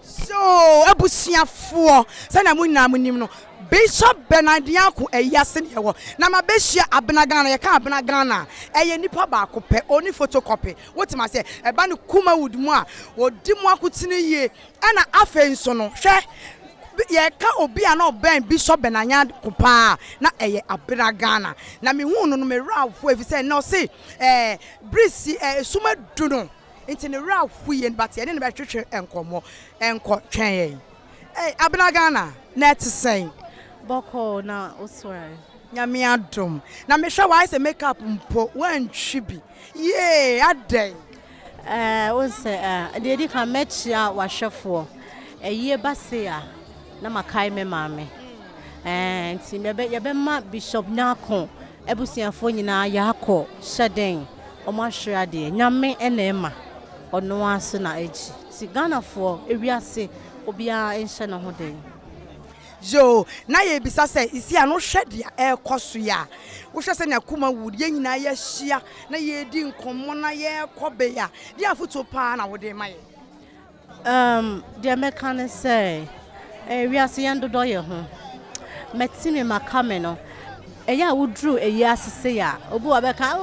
So abusiafo sana munna munim no Bishop Nyarko eyase ne wo na ma behia abena Ghana ye ka abena Ghana eye nipa ba akopɛ oni photocopy wotima se eba ne Kumawood mu a odi mu akotine yie ana afa nso no hwɛ ye ka obi a na oben Bishop Nyarko pa na eye abena Ghana na me hu no me rafo efi se na o se brisi suma du no inti ne rafo ye but ye ne be twetwe enkomo enko twen abena Ghana na te sen Boko na osware. Nyame adom. Na me hwe why say makeup mpo wan twibi. Ye adai. Won say de di kan mechia wahwefo. Eye base a na makai me maame. Nti ye be ma Bishop Nyarko ebusiafo nyina yakọ hyeden. Omo ahwere de nyame na ema. Ono aso na agi. Ti Ghana fo ewiase obia enhye no ho den. Yo na ye bisa say isi ano hwede a ekoso ya wo hwe say na Kumawood ye nyina ye hia na ye di nkomo na ye kobe ya di afoto pa na wo de maye de mekane say wi ase yendodo ye ho metime makame no eya wudru eyi asese ya obi wa beka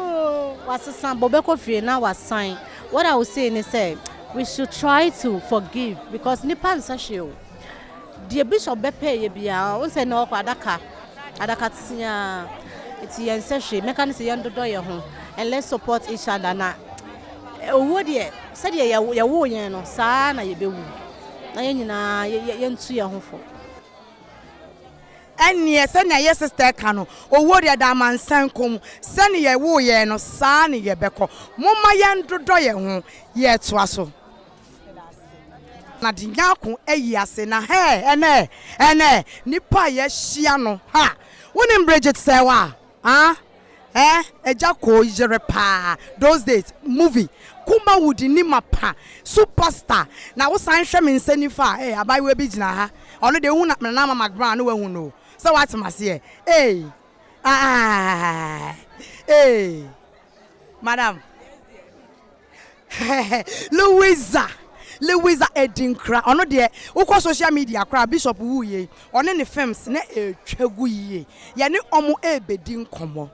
wasesan bobe Koffee na wasan. What I was saying is say we should try to forgive because nipa nsahwe. The Bishop Bepe ye bia won say no kwa adaka tia eti yense mechanics yendodo ye ho and let's support each other na owo de said ye wo yen no saa na ye bewu na ye nyina ye ntu ye ho fo enie se na ye sister ka no owo de da mansan kom se ne ye wo ye no saa ne ye beko momma yendodo ye ho ye to aso na di Nyarko ase na ene nipa ye hia no ha wonim Bridget say wa eja ko Ezer pa those days movie Kumawood ni mapa superstar na wo san hwe me nsani fa abai we bi gina ha ono de hu na mama ground no hu no so what mase madam Louisa Edinkra ono de ukọ social media kra Bishop wuye one ne films na etwagu yiye ye ne omo ebedi nkomo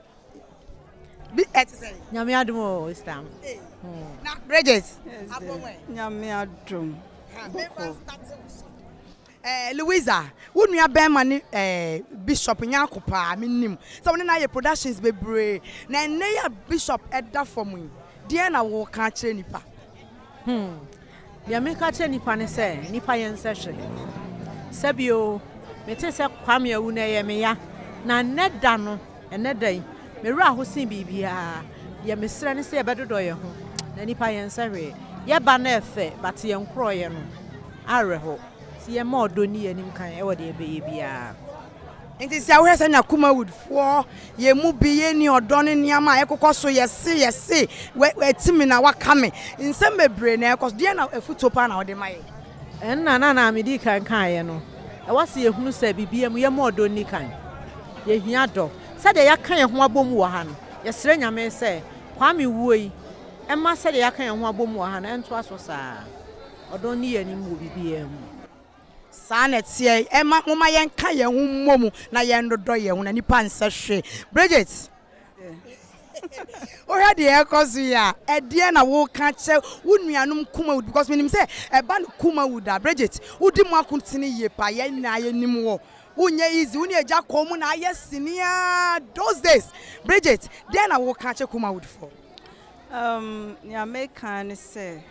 bi etse nyame adom o stam na Bridget abonwe nyame adom Louisa wonu ben ma ne Bishop Nyarko pa menim so one na ye productions bebre na ne ya Bishop eda formu de na wo ka kire nipa ya meka che nipa ne se nipa yense hwe sabio mete se kwame awu na ye me ya na neda no eneda me wura hosin bibia ye mesre ne se ye bedodo ye ho na nipa yense hwe ye ba na efe but ye nkro ye no are ho ti ye ma odoni ye nim kan e wo de be ye bia nti sia wo hese na Kumawood fo ye mu bi ye ni odone niama ekokoso yese we timi na wakame nsem bebre na ekoso de na afuto pa na wo de maye na me di kan ye no e wase ye hunu sa bibia mu ye ma odoni kan ye hia do se de ya kan ye ho abom wo ha no ye sere nyame se kwame wuoi e ma se de ya kan ye ho abom wo ha no ento aso sa odoni ye ni mu bibia mu sana tie ema moma yenka ye hu momu na yendodo ye hu na nipa nsehwe Bridget o had the ekozu ya edie na wo ka che wonuanum Kumawood because menim say eba no Kumawood Bridget wodi mu akontine ye pa ye na ye nim wo unye easy uni eja komu na ye senior those days Bridget there na wo ka che Kumawood for ya make an say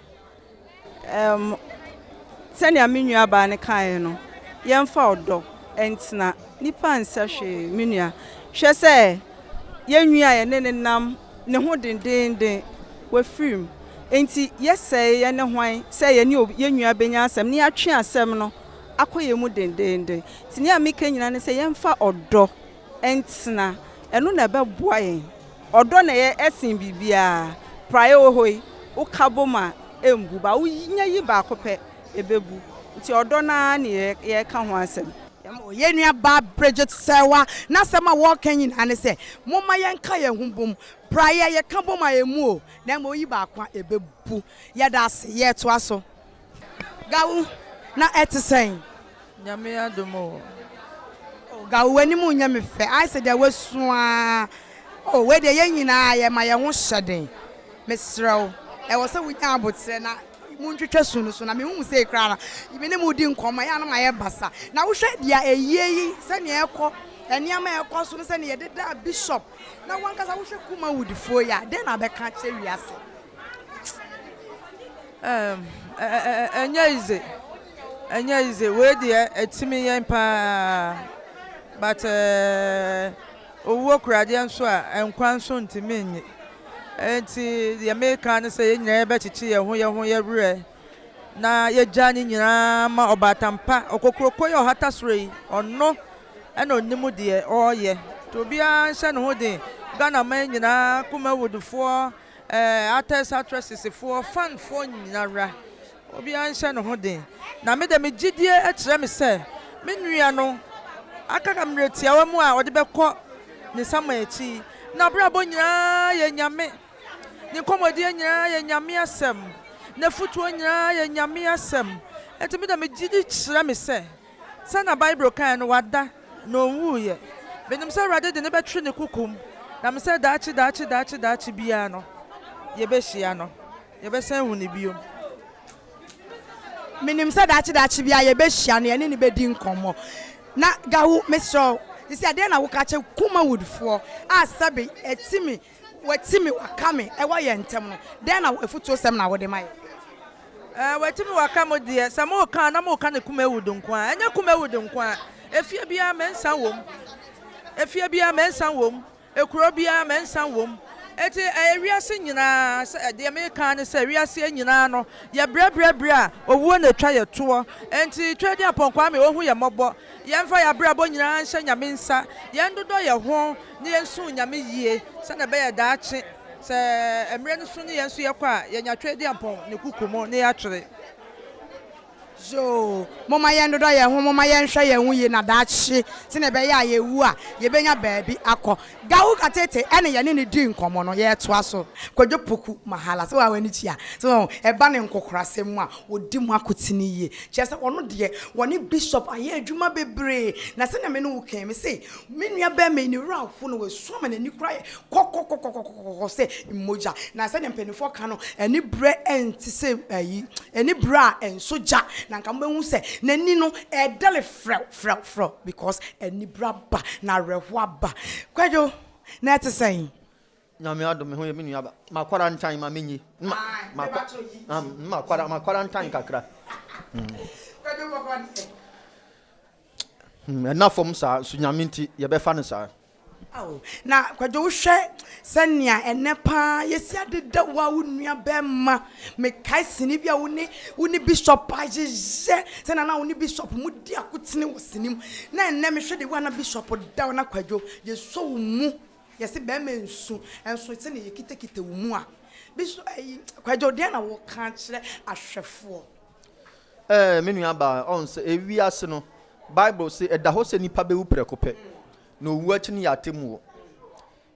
sani aminua ba ne kan no yemfa odo entina nipa nsahwe minua hwe se yenua ye ne nam ne ho dendenden we film enti yesɛ ye ne hwan sɛ ye ne yenua benya asɛm ne atwe asɛm no akoye mu dendenden tini amika nyina ne sɛ yemfa odo entina eno na bɛboa yen odo na ye esin bibia prayo hoi ukaboma embu ba unya yi ba akopɛ ebebu nti odo na ne ye ka ho asem ye nua ba Bridget sewa na sema wo kan yin ane se momma ye nka ye humbom praye ye ka boma emu o na mo yi ba kwa ebebu ye da se ye to aso gawu na ete sen nyame adomo ga wani mu nya me fe I said there was swa oh we de yen nyina ye ma ye ho hyeden mesrew e wo se wo nya abotre na mu ntwetwa sunu so na me hu se kra na ibe ne mu di nkoma ya na ma ye basa na wo hwe dia eyeyi se ne ekọ eniama ekọ so se ne ye deda bishop na wankasa wo hwe Kumawood fo ya den na be ka che wiase enya ize we de etimi yen pa but owo kurade nso a enkwan so ntimi nyi enti the American say nyina be chichi ye ho ye brɛ na ye jani nyina ma obatampa okokroko ye ohata sori ono ena onimu de oye to bia nse ne ho de Ghana man nyina Kumawood fo artists actresses fo fan fo nyina ra obi anhye ne ho de na me de me gidie e kire me se me nua no akaka mretia wa mu a ode bekọ ne sama echi na brabo nyina ye nyame ni komodie nyina ye nyame asem na futuo nyina ye nyame asem enti me de me gidi kire me se na Bible kan no wada no wu ye benim se rade de ne betwe ne kukum na me se daachi bia no ye be hia no ye be san hu ne biom minim se daachi bia ye be hia no ye ne be di nkomo na gawu mesro isi ade na wo ka che Kumawood fo asabe etimi watimi wakame e wo ye ntem no den na efutuo sem na wo de mai watimi wakamo de samo kan na mo kan ne Kumawood nkwa enya Kumawood nkwa efie bia mensan wom ekuro bia mensan wom eti ewiase nyina de American se ewiase nyina no ye brɛbrɛbrɛ a owuo na twa ye to enti twadi aponkwa me ohu ye mɔbɔ ye mfa ya brɛbɔ nyina nhyɛ nyame nsa ye ndodɔ ye ho ne ye nsu nyame yie se na be ye daache se emre no su ne ye nsu ye kɔ a ye nya twadi apon ne kukumo ne ya twere so mama yendo do ye ho mama yenhwe ye hu ye na daachi se na be ya ye wu a ye benya baabi akọ gawu katete ene ye ne di nkomo no ye to aso kwadwo poku mahala se wa wani chia so e ba ne nkokorasem a odi mu akotini ye che se ono de woni bishop aye adwuma bebre na se na me no wo kan me se me nua ba me ni ra afo no we so ma na ni kra kokokokokoko se moja na se ne mpenifo ka no eni bre enti se ayi eni bra ensoja na nka mbehu se nani no edele frɛ because eni braba na rehwa ba kwadwo na ete sen nyame adom ho ye me nua ba makwara ntan ma menyi makwara ntan kakra kwadwo baba na fom sa su nyame nti ye be fa ne sa na kwadwo wo hwɛ sɛnea enepa yesi adeda wa wo nua bɛma me kai sini bia wo ne bishop ajeje sɛna na wo ne bishop mu di akotene wo sinim na enne me hwɛ de wa na bishop da na kwadwo yeso wo mu yesi bɛma nsu enso sɛne yekitekite wo mu a bishop kwadwo de na wo ka kyerɛ ahwɛfo me nua ba on se ewiase no Bible say eda ho se nipa be wu prekopɛ no wu achi ni atemu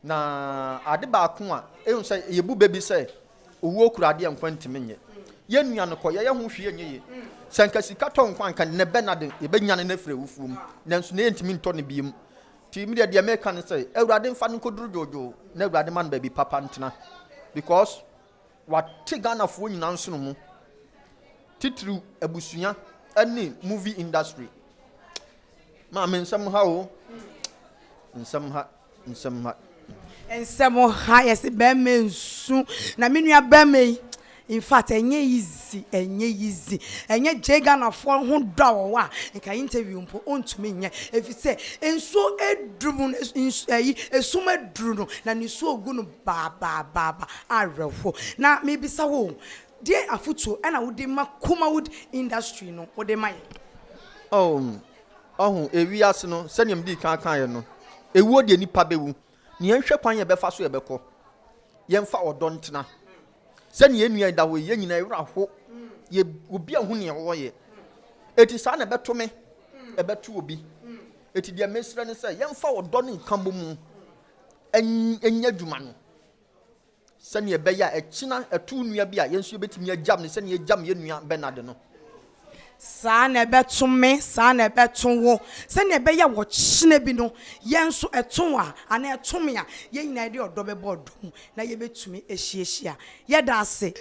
na ade ba ko a ehun say yebu bebi say owu okurade enkwantim nye ye nua no kɔ ye ho hwie nye ye sanka sika tɔ nkwan kan ne benade ye benya ne nafre wufuum nanso ne ntimi ntɔ ne biem ti mi de America ne say awurade mfa ne koduru jojo na awurade man baby papa ntena because what Ghana fo nyina nso no mu titru abusunya ani movie industry ma men nsɛm ha o nsɛm ha yes bɛma nsu na me nua bɛma in fact enye easy enye Ghana for ho dɔ wa nka interview mpo ontumi nye efi se enso edrum esum edru no na ne so ogu no ba arefo na me bisa wo die afutuo na wo de ma Kumawood industry no wo de ma ewiase no sɛnea mdi kan ye no ewuo de nipa bewu ne yenhwe kwan ye befa so ye bekɔ yemfa odɔ ntena sɛnea enua da wo ye nyina ewra ho ye obi ahu ne wo ye eti sa na beto me ebeto obi eti de mesra ne sɛ yemfa odɔ ne nkambo mu enya dwuma no sɛnea beya ekina etu nua bi a yensu betimi agyam ne sɛnea agyam ye nua benade no Sa na beto me sa na beto wo se na be ya wo chine bi no yenso eto a ana eto me a ye nyina de odo be bodo na ye betumi ehie ye da ase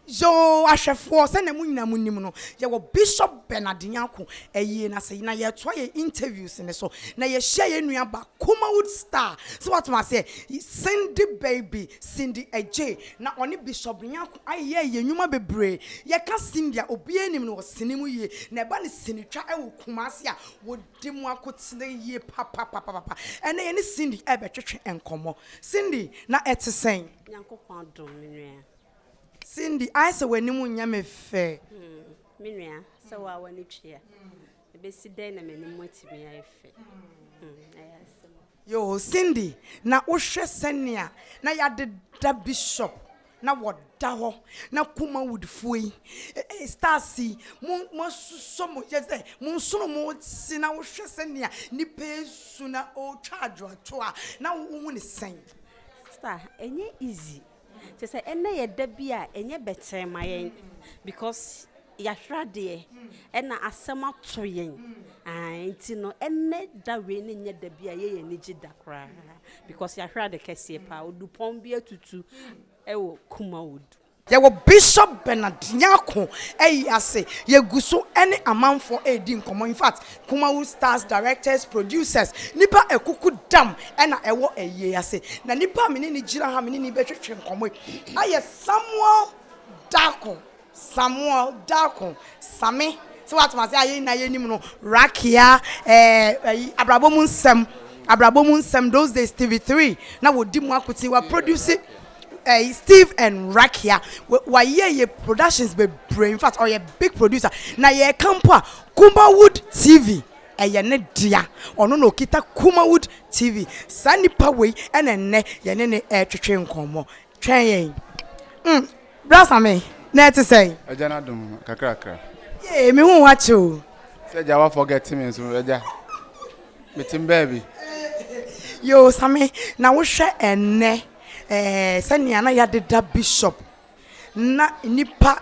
yo ahwefo se na mu nyina mu nim no ye wo Bishop Nyarko eye na se na ye to ye interviews ne so na ye share ye nua ba Kumawood star so what ma say Cindy baby Cindy AJ na oni Bishop Nyarko aye ye nyuma bebre ye ka Cindy obi anim no sinimu ye na ba ne sinitwa e wo Kumase a wo di mu akotine ye papa ene ye ne Cindy e betwetwe enkomo Cindy na etesen Nyanko kwadom menua Cindy, I say when you nyame fe. Menua, so wa wani twa. E be si den na menim watimi ayefe. Yo, Cindy, na wohwe senia, na yade da Bishop, na woda ho, na Kumawood foi. Stasi, mo so mo yes, mo so mo si na wohwe senia, ni pesu na o charge to a, na wo ni sen. Star, enye easy. Just say ene ye da bia enye better ma yen because ya hwade e na asema to yen nti no ene da we ne nye da bia ye ni gida kra because ya hwade kese pa odupon bia tutu e wo Kumawood Ye wo Bishop Nyarko ase ye guso any amanfo edi nkomo in fact Kumawood stars directors producers nipa ekuku dam na ewo eye ase na nipa meni ni gira ha meni ni betwetwe nkomo aye Samuel Darko Same so what ma say aye na ye nim no Rakia abrabomu nsem those days TV3 na wo di mu akoti wa produce Steve and Rakia why ye productions be brain in fact or ye big producer na ye campa Kumawood TV eye ne dia ono no kita Kumawood TV sanipa we ene ye ne twetwe nkomo twen yen brasa me na te say Ajana dum kakrakra ye me hu wache o say jawa forget me so eja metim baby yo same na wo hwe ene senia na yade da Bishop na nipa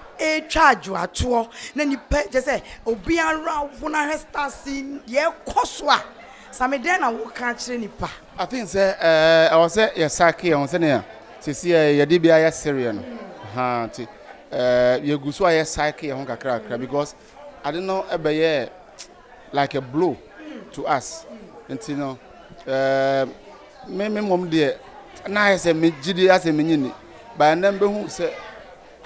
charge ato na nipa je say obi ara wo na Festas ye koswa same den na wo kan kire nipa I think say I was say your Sarkis on say na see ye dey bia ya Sheeran no ha ti ye guso ya Sarkis on kakrakra because I don't know ebe like a blow to us you know me mom dey na ese me gidi ase me nyini ba na mbe hu se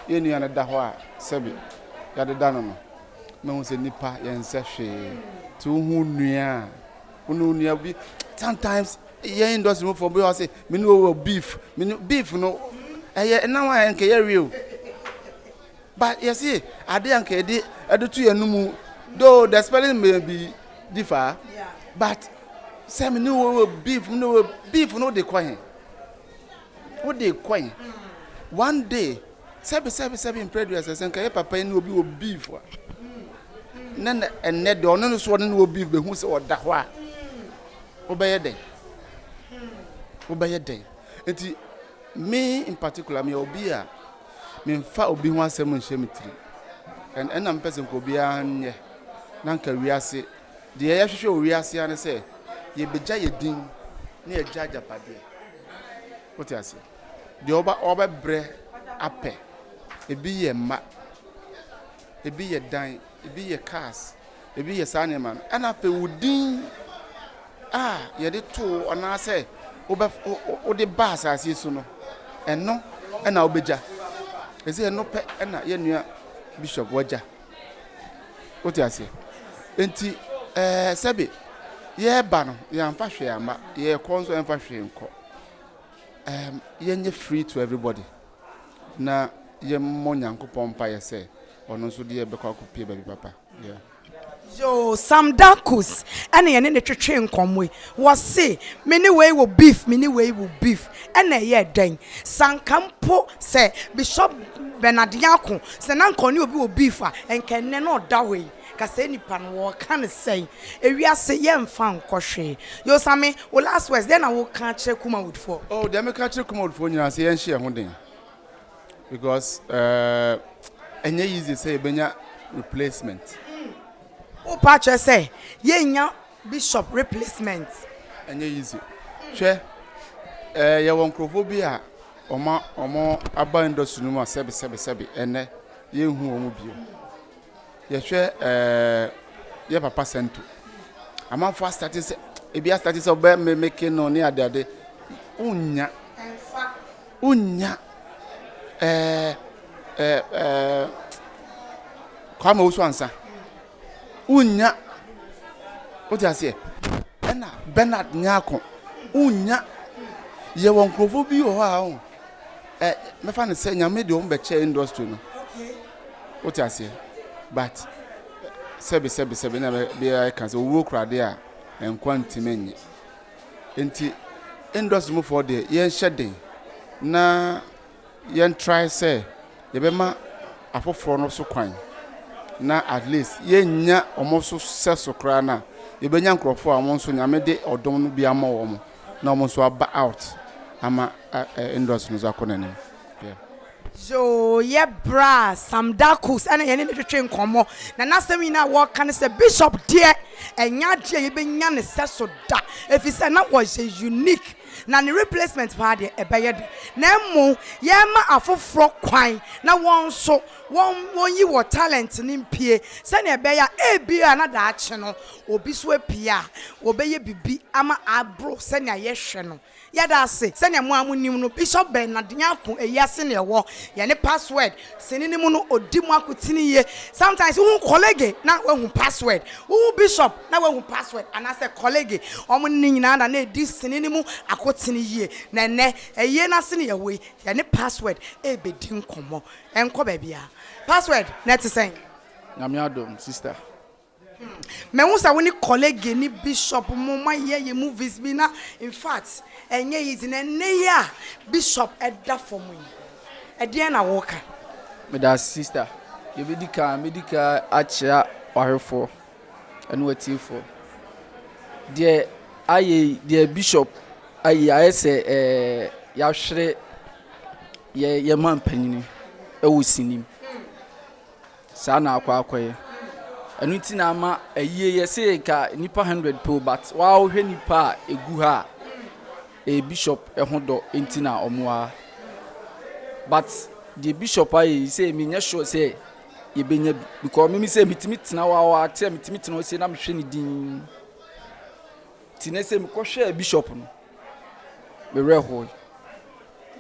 ye nua na da ho a sebi ya de da no no me hu se nipa ye nse hwe tu hu nua unu nua bi sometimes ye industry mo for be say me no beef no na wa nke ye real but you see ade anke ade tu ye numu though the spelling may be differ but say me no beef no dey kwa what they coin one day seven producers and kay papa ni obi beef na enne de ono so no beef be hu se oda ho a obeye den enti me in particular me obi a me mfa obi ho asem nhye metri and am person ko obi anye na nka wiase de ye hwehwe wiase ane se ye begya ye din na ye jaja pade what you say the oba bre ape ebi ye ma ebi ye dan ebi ye cars ebi ye sane man ana fe wudin ye de to ona say oba o de bass asisu no eno na obeja ese eno pe na ye nua Bishop waja what you say enti sebe ye ba no ye amfa hwe ama ye konso amfa hwe nko yenye free to everybody na ye monyankopon pa ye say ono so de be kwa kopie baby papa yeah yo Sam Darkus ene ye ne twetwe nkomwe was say many way will beef ene ye den sankampo say Bishop Nyarko say na nkoni obi will beef a enkenne no da we kase nipa no wo kan say ewiase ye mfa nkohwe yo same wo last words then I will kan kire Kumawood for oh dem me kan kire Kumawood for nyina say yen share ho den because enye easy say benya replacement O patch say yenya bishop replacement. Enye easy. Hwe ye won krofo bi a omo aba industry no ma sebe ene ye hu omo bio. Ye hwe ye papa sento. Ama for starting say e bia starting say oba me make no ne adade. Unya Kwame Osu ansa. Unya What you say? Ena Bernard Nyarko. Unya ye won krofo bi o ha o. Me fa ne say nyame de o be che industry no. Okay. What you say? But sebe na be I can say wo krade a enkwanti menye. Enti industry mo for there yen shedden na yen try say ye be ma afoforo no so kwan na at least yen nya omoso seso kra na ye be nya nkrofo a mo so nyame de odom no bi ama wo mo na omo so aba out ama industry no so akonanim. Yeah. So ye bra some dakus and ye need to train komo na nasemi na work can say bishop there enya dia ye be nya ne seso da if he say na was unique na the replacement party ebeye de na emu ye ma afoforo kwan na won so won yi wo talent ni mpie se na ebeye ebia na da ache no obi so apia obeye bibi ama abro se na ye hwe no yada se se na mo amunim no Bishop Nyarko eyase na ewo ye ne password seninimu no odimu akotini ye sometimes who colleague na we hu password who bishop na we hu password and I say colleague omo ni nyina na edi seninimu akotini ye na ne eye na se na ye ye ne password ebedi nkomo enko ba bia password net say Nyamiadom sister me who say we colleague ni bishop mo ma ye movies bi na in fact enye easy na ne ya bishop edda for mu e na woka me da sister you medical achia ohefo enu watifo de aye de bishop aye say ya hwere ye man panyini e wo sinim sa na akwaye enu ti na ama aye ye say ka nipa 100 po but wa wo hwe nipa egu ha a bishop ehodo entina omoa but the bishop I say me nya sure say ye benya because me say mitimi tena wa ate mitimi tena say na me hwe ni din tine say me ko hwe bishop no me reho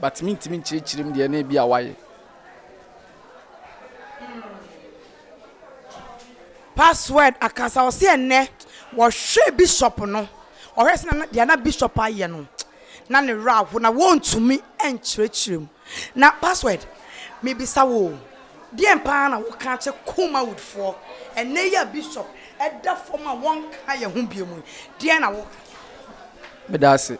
but me mitimi chirichirim de na bia waye password akasa o say enne wo hwe bishop no o hwe se na de na bishop aye no na ne rap na wontumi enchirechirem na password me bisa wo de empa na wo ka che Kumawood for enne ya bishop edda forma won ka ye ho biemu de na wo me da se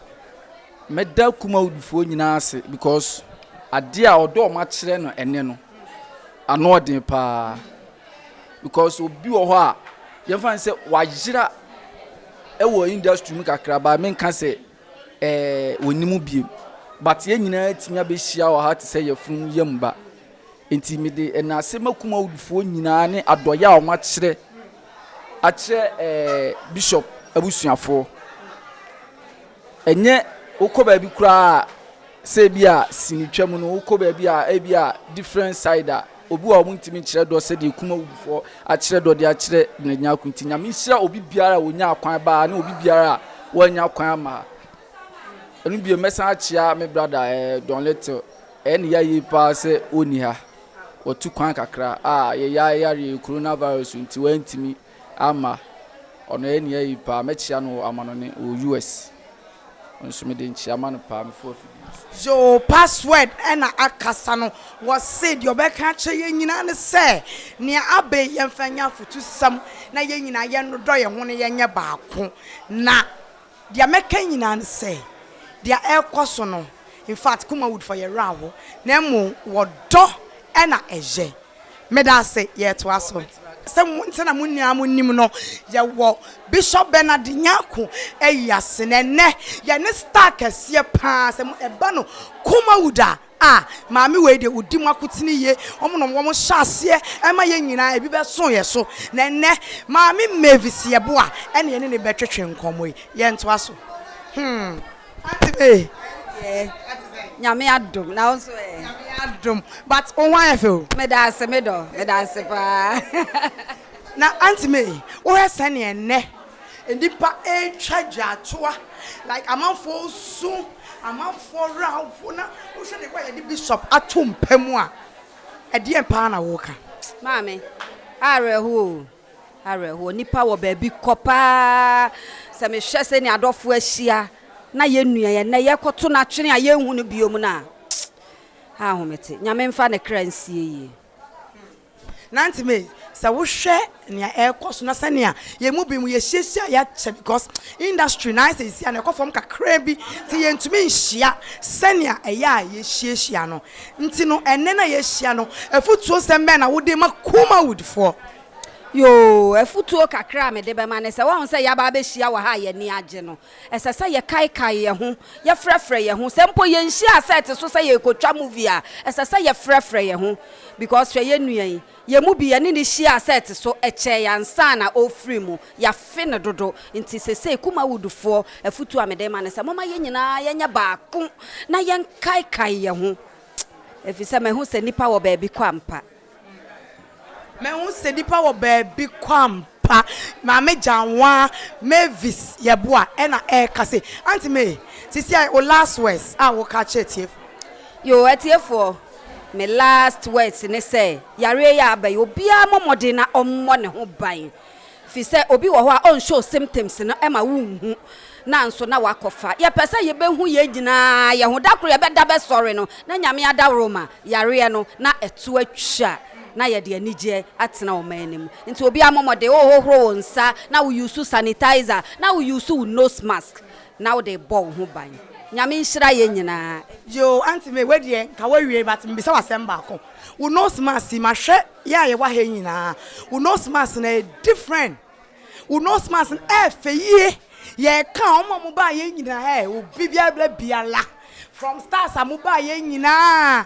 me da Kumawood for nyina ase because ade a odo ma kire no enne no ano odin pa because obi wo ho a ye fan se wajira e wo industry mu kakra ba me nka se wonimu biem but ye nyina timia be hia wo ha te se ye fun yemba enti me de na se Kumawood fo nyina ne adoya a ma kire a kire bishop abusuafo enye okoba bi kura se bia sinitwam no okoba bi a different side a obi wa mu ntimi kire do se de Kumawood fo a kire do de a kire Nyarko nti nyame hia obi biara wonya akwan ba na obi biara wonya akwan ma enu bi mesa achia me brother don little ya yi pa se oni ha otu kwan kakra ye ya coronavirus nti wantimi ama ono ya yi pa me chia no amano ne o US onso me de nchia ma no pa me for yo password ena akasa no was said your back catch ye nyina ne se ne abe ye mfanya futu sam na ye nyina ye no do ye ho ne ye nya baako na dia meka nyina ne se dia ekoso no in fact Kumawood for your rawo na mu wodo ena eje me da say ye to aso se muntina munnia munnim no ye wo Bishop Nyarko eyase ne ye ne star kese pa se eba no Kumawood ah maami we de udi mu akutini ye omo no mo hyase e ma ye nyina ebi be so ye so na ne maami Mavis ye bo a ene ne betwetwe nkomo ye nto aso Auntie Nyame adom na also Nyame adom but on wan fe me dance pa na Auntie May o he sene ne ndipa e twaja toa like amanfo so amanfo rawo na o hwe ne kwa ye bishop atom pam a e de pa na wo ka mame areho nipa wo ba bi kopa se me hwe se ni adofo ahia na ye nua ye na ye koto na twene a ye hu no biom na ha homete nyame mfa ne kransie yi na Auntie May sa wo hwe ne ekoso na sane ye mu bi mu ye hyehyia ya che because industry na say sia na ekofom kakra bi ti ye ntumi nhia sane eya ye hyehyia no nti no enne na ye hyia no afutuo sembe na wo de ma Kumawood for yo efutuo kakra me de be ma ne se wo se ya ba be hyia wa ha ye ni age no esese ye kai ye ho ye frefre ye ho sempo ye nhia set so se ye kotwa movie a esese ye frefre ye ho because hwe ye nuan ye mu bi ye ni hyia set so eche ya nsa na ofri mu ya fe ne dodo nti sese Kumawood fo efutuo me de ma ne se mama ye nyina ye nya baako na ye kai ye ho efise me ho se nipa wo ba bi kwampa me hu se dipa wo baabi kwampa maame janwa Mavis ye bo a e na e ka se Auntie May sisi o last words a wo ka chetie yo etiefo me last words ne say yare ya abai obi amomode na ommo ne ho ban fi say obi wo ho a on show symptoms no e ma wunhu na nso na wakofa ye pese ye behu ye gina ye ho dakro ye beda be sorry no na nyame ada roma yare no na etu atwa na ye de anije atena o manim nti obi amomode hohoro nsa na we use sanitizer na we use nose mask na we dey ball ho ban nyame nhira ye nyina yo Auntie May we de ka wa wie but mbisa wasem ba ko wo nose mask ma hwe ya ye wa ha nyina wo nose mask na different wo nose mask e fe ye ye ka omo ba ye nyina he obi bia biala from stars amuba ye nyina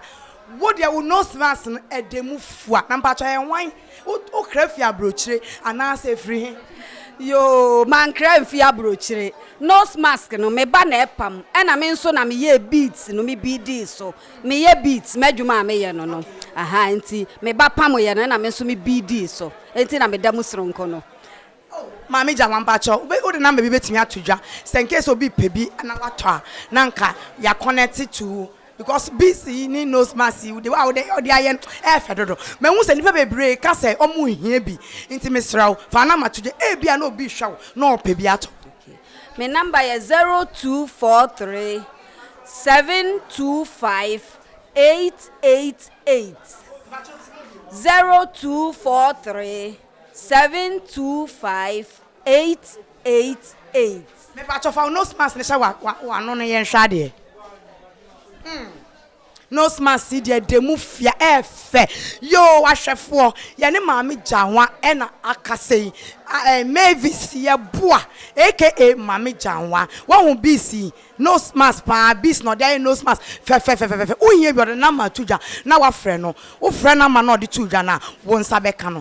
what ya will no smash edemu fua na mpacho ye wan o krafi abrochire ana se free yo man krafi abrochire nose mask no me ba na epam e na me nso na me ye beats no me BD so me ye beats medwuma me ye no aha nti me ba pam ye no na me nso me BD so enti na me da musronko no mami ja wampacho o de na me bi betimi atodwa se in case obi pebi na wato a na nka ya connect to because BC ni nose mask the way they ayen e fedodo me hu se nipa bebre ka se omo hia bi nti me sraw fa na matuje e bia na obi hwa na opebi ato me number is 0243 725 888 0243 725 888 me ba cho fa nose mask ne sha wa no ne yen hwa de no smart see de demu fia efe yo ahwefo ye ne maami janwa e na akasei Mavis ye boa aka maami janwa wa hu BC no smart pa BC no dey no smart fe uhie bi o na ma tuja na wa frɛ no wo frɛ na ma na o de tuja na wo nsa beka no